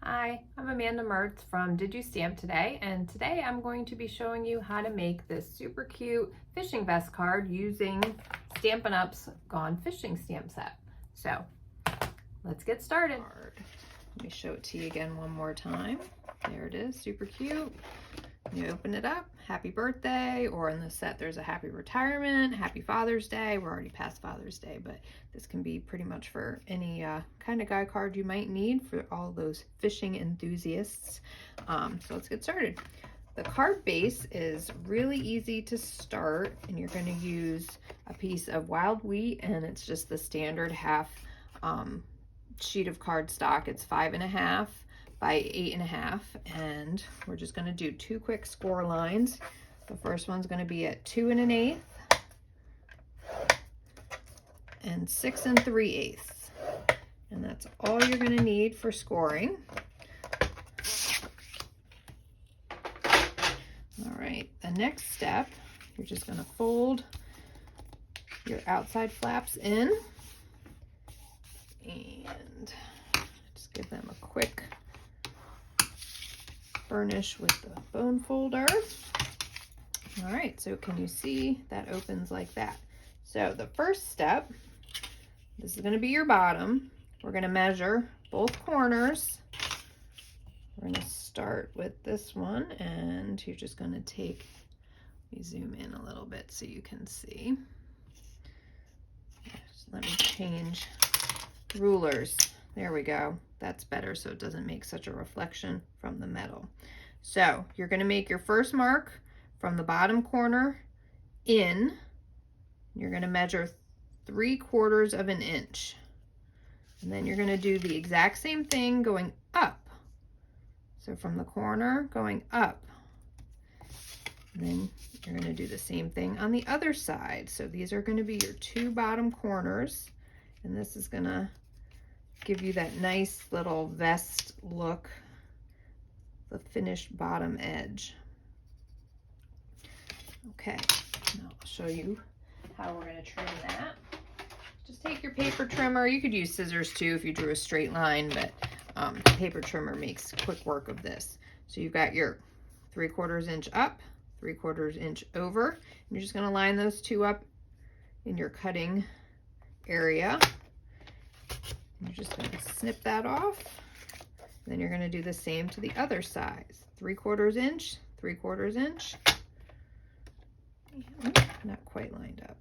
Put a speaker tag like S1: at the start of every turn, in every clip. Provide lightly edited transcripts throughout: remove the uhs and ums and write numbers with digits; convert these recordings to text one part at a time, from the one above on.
S1: Hi, I'm Amanda Mertz from Did You Stamp Today, and today I'm going to be showing you how to make this super cute fishing vest card using Stampin' Up's Gone Fishing stamp set. So let's get started. Let me show it to you again one more time. There it is, super cute. You open it up, happy birthday, or in the set there's a happy retirement, happy Father's Day. We're already past Father's Day, but this can be pretty much for any kind of guy card you might need for all those fishing enthusiasts. So let's get started. The card base is really easy to start, and you're going to use a piece of wild wheat, and it's just the standard half sheet of cardstock. It's 5.5 by 8.5, and we're just going to do 2 quick score lines. The first one's going to be at 2 1/8 and 6 3/8, and that's all you're going to need for scoring. All right, the next step, you're just going to fold your outside flaps in and just give them a quick burnish with the bone folder. All right, so can you see that opens like that? So the first step, this is going to be your bottom. We're going to measure both corners. We're going to start with this one, and you're just going to take, let me zoom in a little bit so you can see. Just let me change rulers. There we go. That's better so it doesn't make such a reflection from the metal. So you're going to make your first mark from the bottom corner in. You're going to measure 3/4 of an inch. And then you're going to do the exact same thing going up. So from the corner going up. And then you're going to do the same thing on the other side. So these are going to be your 2 bottom corners. And this is going to give you that nice little vest look, the finished bottom edge. Okay, now I'll show you how we're going to trim that. Just take your paper trimmer. You could use scissors too if you drew a straight line, but paper trimmer makes quick work of this. So you've got your 3/4 inch up, 3/4 inch over, and you're just going to line those 2 up in your cutting area. You're just going to snip that off. Then you're going to do the same to the other side. 3/4 inch, 3/4 inch. Not quite lined up.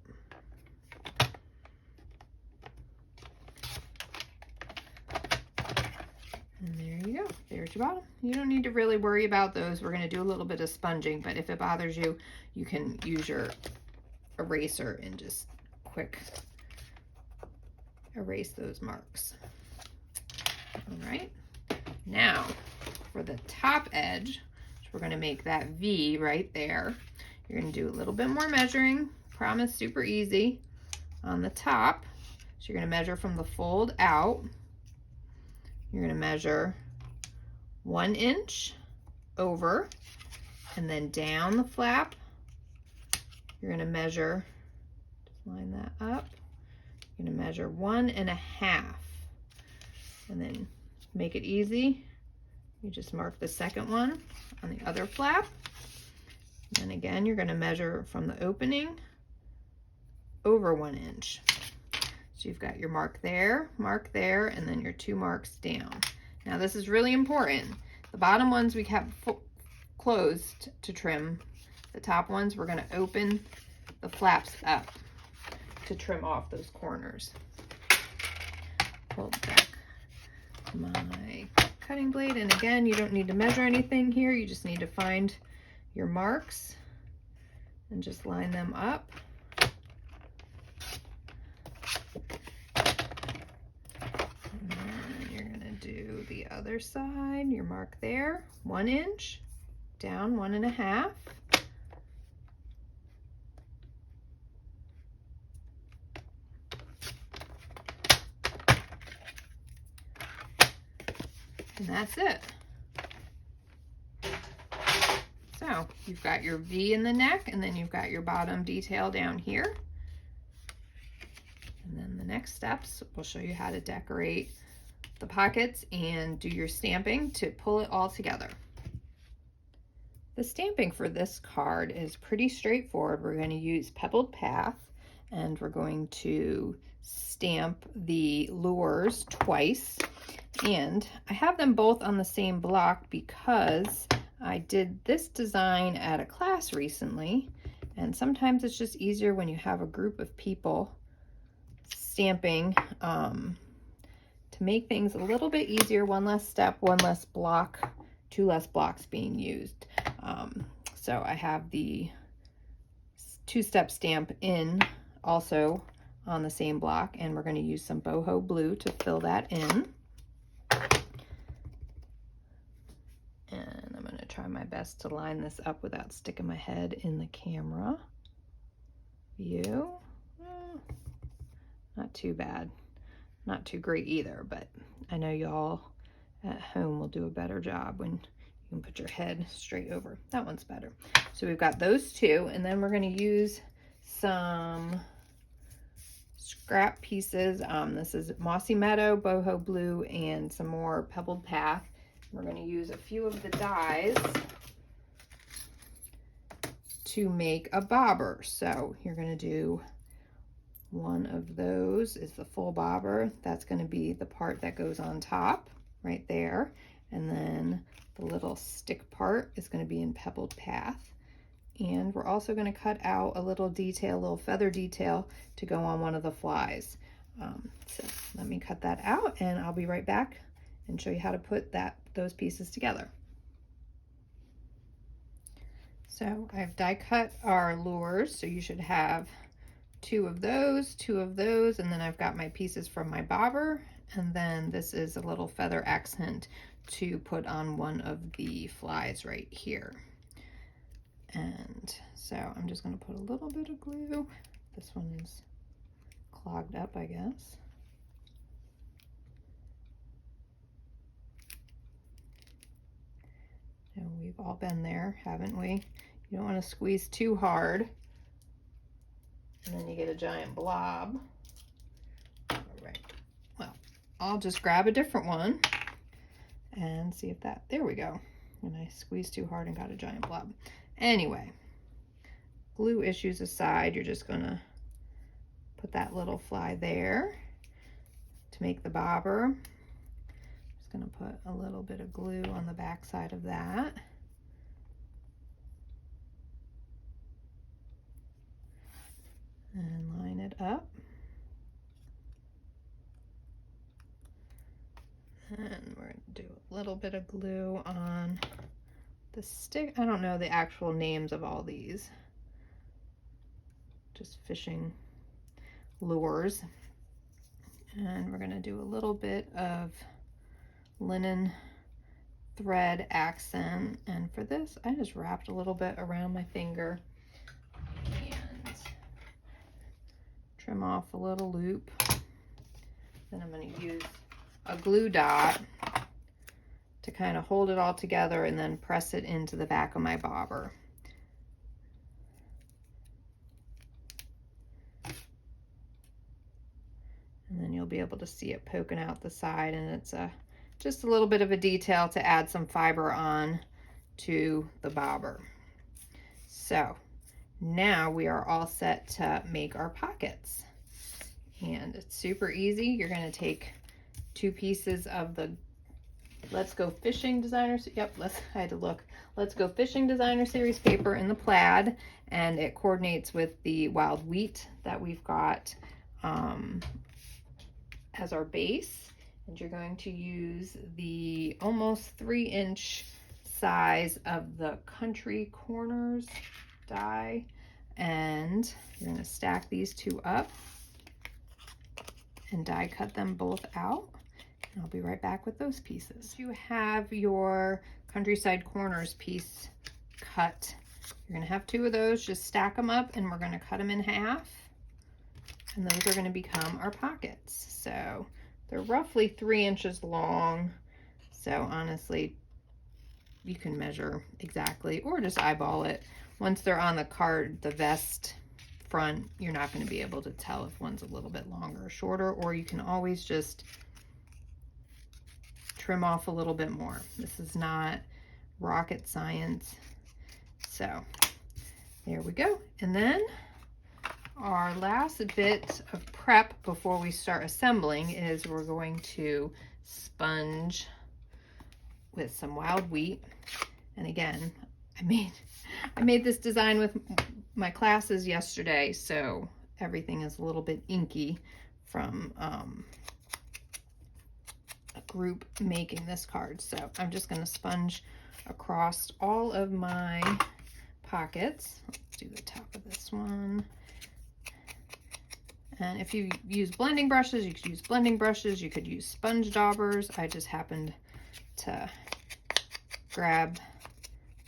S1: And there you go. There's your bottom. You don't need to really worry about those. We're going to do a little bit of sponging, but if it bothers you, you can use your eraser and just quick erase those marks. All right, now for the top edge, we're going to make that V right there. You're going to do a little bit more measuring. Promise, super easy on the top. So you're going to measure from the fold out. You're going to measure 1 inch over, and then down the flap. You're going to measure, just line that up. You're going to measure 1.5, and then make it easy. You just mark the second one on the other flap. And again, you're going to measure from the opening over 1 inch. So you've got your mark there, and then your 2 marks down. Now this is really important. The bottom ones we kept closed to trim. The top ones we're going to open the flaps up to trim off those corners. Pull back my cutting blade, and again, you don't need to measure anything here. You just need to find your marks and just line them up. And then you're going to do the other side. Your mark there, 1 inch, down 1.5. And that's it. So you've got your V in the neck, and then you've got your bottom detail down here. And then the next steps, we'll show you how to decorate the pockets and do your stamping to pull it all together. The stamping for this card is pretty straightforward. We're going to use Pebbled Path, and we're going to stamp the lures twice. And I have them both on the same block because I did this design at a class recently, and sometimes it's just easier when you have a group of people stamping to make things a little bit easier. One less step, one less block, two less blocks being used. So I have the two-step stamp in also on the same block, and we're going to use some boho blue to fill that in. And I'm going to try my best to line this up without sticking my head in the camera view. Not too bad. Not too great either, but I know y'all at home will do a better job when you can put your head straight over. That one's better. So we've got those two, and then we're going to use some scrap pieces. This is Mossy Meadow, boho blue, and some more Pebbled Path. We're going to use a few of the dies to make a bobber. So you're going to do one of those is the full bobber. That's going to be the part that goes on top right there. And then the little stick part is going to be in Pebbled Path. And we're also going to cut out a little detail, a little feather detail to go on one of the flies. So let me cut that out, and I'll be right back and show you how to put those pieces together. So I've die cut our lures, so you should have two of those, and then I've got my pieces from my bobber, and then this is a little feather accent to put on one of the flies right here. And so I'm just going to put a little bit of glue. This one is clogged up, I guess. And we've all been there, haven't we? You don't want to squeeze too hard, and then you get a giant blob. All right. Well, I'll just grab a different one and see if there we go. And I squeezed too hard and got a giant blob. Anyway, glue issues aside, you're just gonna put that little fly there to make the bobber. Just gonna put a little bit of glue on the back side of that. And line it up. And we're going to do a little bit of glue on the stick. I don't know the actual names of all these. Just fishing lures. And we're going to do a little bit of linen thread accent. And for this, I just wrapped a little bit around my finger and trim off a little loop. Then I'm going to use a glue dot to kind of hold it all together and then press it into the back of my bobber. And then you'll be able to see it poking out the side, and it's just a little bit of a detail to add some fiber on to the bobber. So now we are all set to make our pockets. And it's super easy. You're going to take two pieces of the Let's Go Fishing Designer, I had to look. Let's Go Fishing Designer Series paper in the plaid, and it coordinates with the wild wheat that we've got as our base. And you're going to use the almost 3-inch size of the Country Corners die, and you're going to stack these two up and die cut them both out. And I'll be right back with those pieces. You have your Countryside Corners piece cut. You're gonna have two of those, just stack them up, and we're gonna cut them in half. And those are gonna become our pockets. So they're roughly 3 inches long. So honestly, you can measure exactly or just eyeball it. Once they're on the card, the vest front, you're not gonna be able to tell if one's a little bit longer or shorter, or you can always just trim off a little bit more. This is not rocket science. So there we go. And then our last bit of prep before we start assembling is we're going to sponge with some wild wheat. And again, I made this design with my classes yesterday, so everything is a little bit inky from a group making this card. So I'm just going to sponge across all of my pockets. Let's do the top of this one. And if you use blending brushes, you could use blending brushes. You could use sponge daubers. I just happened to grab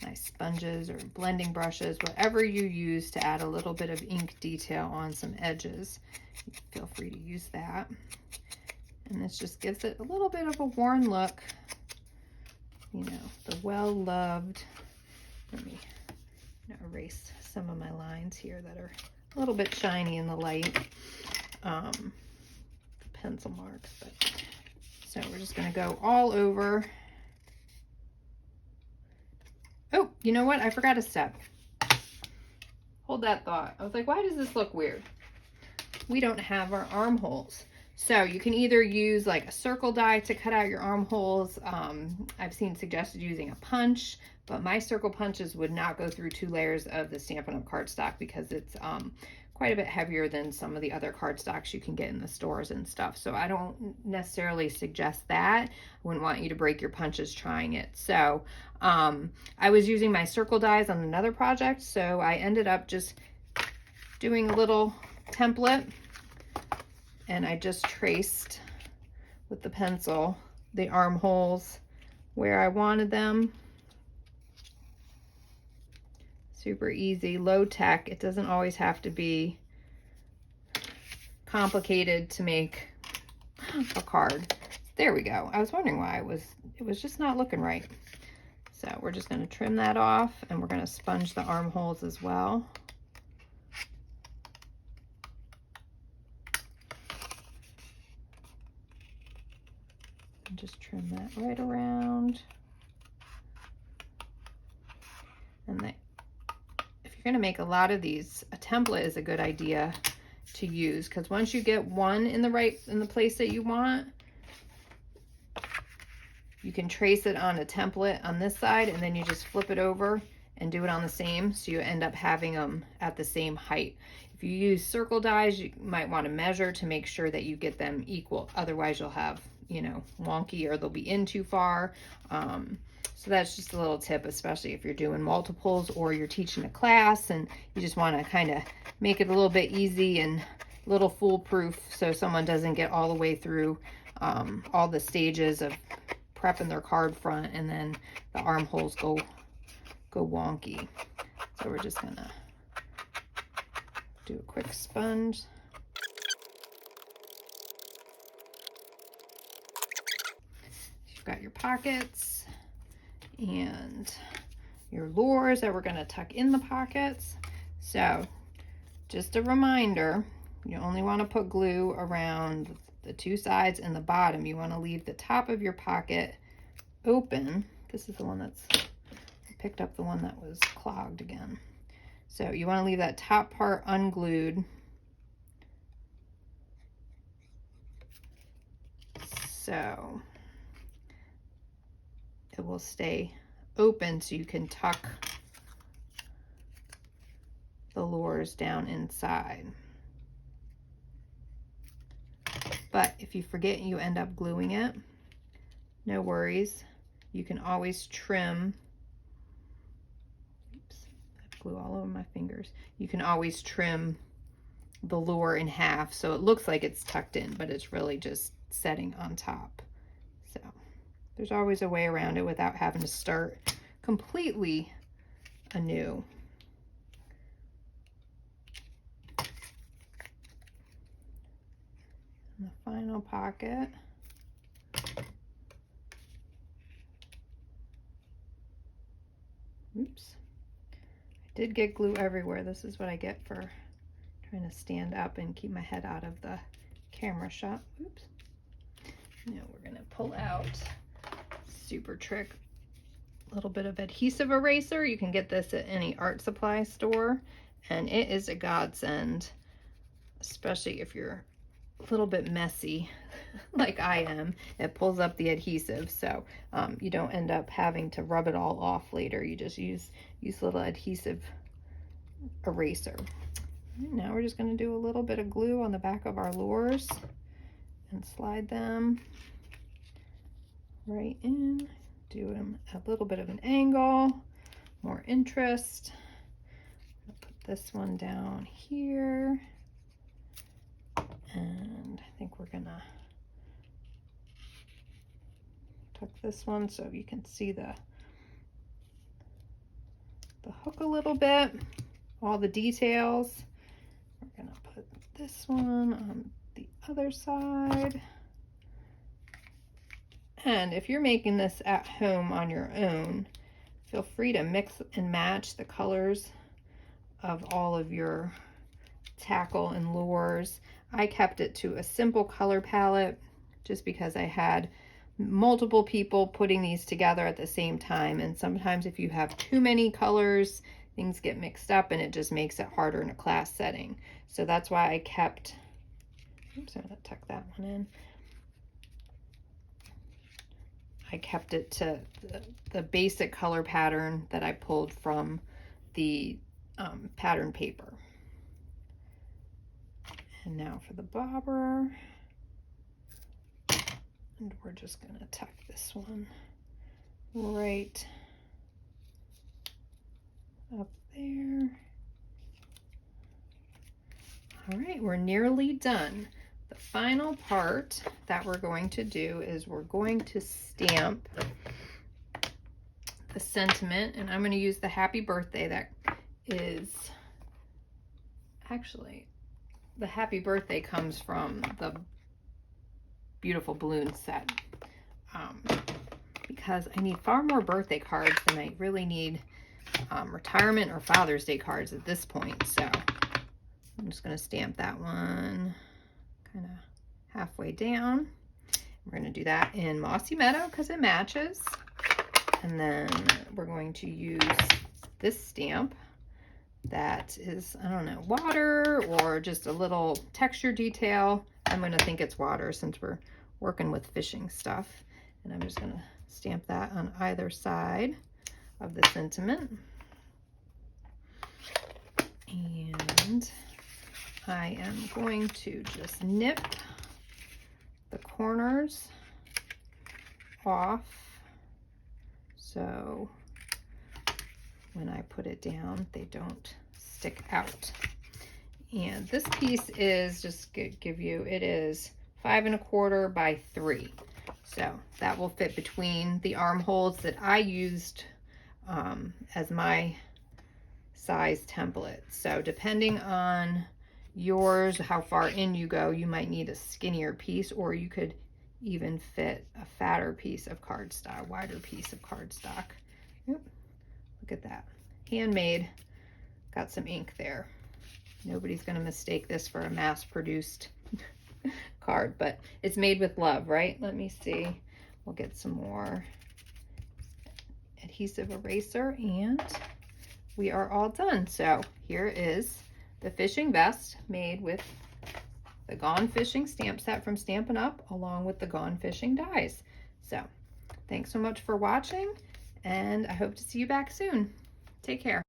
S1: my sponges or blending brushes, whatever you use to add a little bit of ink detail on some edges. Feel free to use that. And this just gives it a little bit of a worn look. You know, the well-loved, let me erase some of my lines here that are a little bit shiny in the light. Pencil marks, but so we're just gonna go all over. Oh, you know what? I forgot a step. Hold that thought. I was like, why does this look weird? We don't have our armholes. So you can either use like a circle die to cut out your armholes. I've seen suggested using a punch, but my circle punches would not go through 2 layers of the Stampin' Up! Cardstock because it's quite a bit heavier than some of the other cardstocks you can get in the stores and stuff. So I don't necessarily suggest that. I wouldn't want you to break your punches trying it. So I was using my circle dies on another project, so I ended up just doing a little template, and I just traced with the pencil the armholes where I wanted them. Super easy, low tech. It doesn't always have to be complicated to make a card. There we go. I was wondering why it was just not looking right. So we're just going to trim that off, and we're going to sponge the armholes as well. And just trim that right around. And if you're going to make a lot of these, a template is a good idea to use, because once you get one in the place that you want, you can trace it on a template on this side, and then you just flip it over and do it on the same, so you end up having them at the same height. If you use circle dies, you might want to measure to make sure that you get them equal. Otherwise you'll have, you know, wonky, or they'll be in too far. So that's just a little tip, especially if you're doing multiples or you're teaching a class and you just want to kind of make it a little bit easy and a little foolproof, so someone doesn't get all the way through all the stages of prepping their card front and then the armholes go wonky. So we're just gonna do a quick sponge. You've got your pockets and your lures that we're going to tuck in the pockets. So just a reminder, you only want to put glue around the 2 sides and the bottom. You want to leave the top of your pocket open. This is the one that's, I picked up the one that was clogged again. So you want to leave that top part unglued. So it will stay open, so you can tuck the lures down inside. But if you forget and you end up gluing it, no worries. You can always trim. Oops, I have glue all over my fingers. You can always trim the lure in half so it looks like it's tucked in, but it's really just setting on top. So there's always a way around it without having to start completely anew. And the final pocket. Oops. I did get glue everywhere. This is what I get for trying to stand up and keep my head out of the camera shot. Oops. Now we're going to pull out super trick. A little bit of adhesive eraser. You can get this at any art supply store, and it is a godsend, especially if you're a little bit messy like I am. It pulls up the adhesive, so you don't end up having to rub it all off later. You just use little adhesive eraser. Right, now we're just going to do a little bit of glue on the back of our lures and slide them right in. Do them a little bit of an angle, more interest. I'll put this one down here, and I think we're gonna tuck this one so you can see the hook a little bit, all the details. We're gonna put this one on the other side. And if you're making this at home on your own, feel free to mix and match the colors of all of your tackle and lures. I kept it to a simple color palette just because I had multiple people putting these together at the same time, and sometimes if you have too many colors, things get mixed up and it just makes it harder in a class setting. So that's why I kept, oops, I'm gonna tuck that one in. I kept it to the basic color pattern that I pulled from the pattern paper. And now for the bobber, and we're just gonna tuck this one right up there. All right, we're nearly done. The final part that we're going to do is we're going to stamp the sentiment, and I'm going to use the happy birthday that is, actually, the happy birthday comes from the beautiful balloon set, because I need far more birthday cards than I really need retirement or Father's Day cards at this point. So I'm just going to stamp that one kind of halfway down. We're going to do that in Mossy Meadow because it matches. And then we're going to use this stamp that is, I don't know, water or just a little texture detail. I'm going to think it's water since we're working with fishing stuff. And I'm just going to stamp that on either side of the sentiment. And I am going to just nip the corners off so when I put it down they don't stick out. And this piece is, just to give you, it is 5 1/4 by 3, so that will fit between the armholes that I used as my size template. So depending on yours, how far in you go, you might need a skinnier piece, or you could even fit a fatter piece of cardstock, wider piece of cardstock. Oop, look at that, handmade. Got some ink there. Nobody's going to mistake this for a mass-produced card, but it's made with love, right? Let me see. We'll get some more adhesive eraser, and we are all done. So here is the fishing vest made with the Gone Fishing stamp set from Stampin' Up, along with the Gone Fishing dies. So thanks so much for watching, and I hope to see you back soon. Take care.